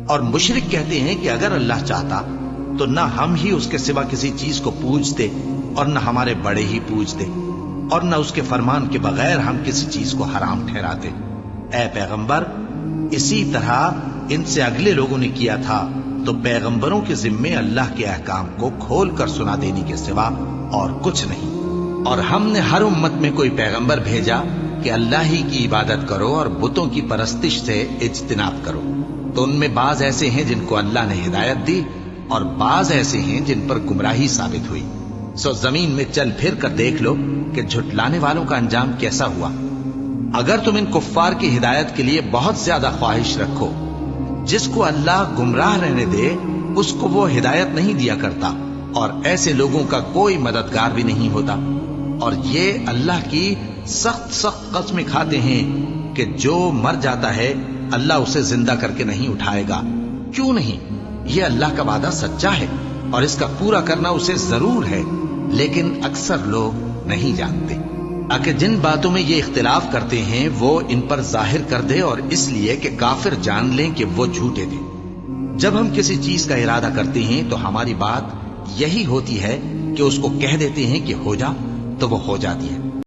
اور مشرک کہتے ہیں کہ اگر اللہ چاہتا تو نہ ہم ہی اس کے سوا کسی چیز کو پوجتے اور نہ ہمارے بڑے ہی پوجتے، اور نہ اس کے فرمان کے بغیر ہم کسی چیز کو حرام ٹھہراتے۔ اے پیغمبر، اسی طرح ان سے اگلے لوگوں نے کیا تھا، تو پیغمبروں کے ذمے اللہ کے احکام کو کھول کر سنا دینے کے سوا اور کچھ نہیں۔ اور ہم نے ہر امت میں کوئی پیغمبر بھیجا کہ اللہ ہی کی عبادت کرو اور بتوں کی پرستش سے اجتناب کرو، تو ان میں بعض ایسے ہیں جن کو اللہ نے ہدایت دی اور بعض ایسے ہیں جن پر گمراہی ثابت ہوئی۔ سو زمین میں چل پھر کر دیکھ لو کہ جھٹلانے والوں کا انجام کیسا ہوا۔ اگر تم ان کفار کی ہدایت کے لیے بہت زیادہ خواہش رکھو، جس کو اللہ گمراہ رہنے دے اس کو وہ ہدایت نہیں دیا کرتا، اور ایسے لوگوں کا کوئی مددگار بھی نہیں ہوتا۔ اور یہ اللہ کی سخت سخت قسمیں کھاتے ہیں کہ جو مر جاتا ہے اللہ اسے زندہ کر کے نہیں اٹھائے گا۔ کیوں نہیں؟ یہ اللہ کا وعدہ سچا ہے اور اس کا پورا کرنا اسے ضرور ہے، لیکن اکثر لوگ نہیں جانتے۔ تاکہ جن باتوں میں یہ اختلاف کرتے ہیں وہ ان پر ظاہر کر دے، اور اس لیے کہ کافر جان لیں کہ وہ جھوٹے تھے۔ جب ہم کسی چیز کا ارادہ کرتے ہیں تو ہماری بات یہی ہوتی ہے کہ اس کو کہہ دیتے ہیں کہ ہو جا، تو وہ ہو جاتی ہے۔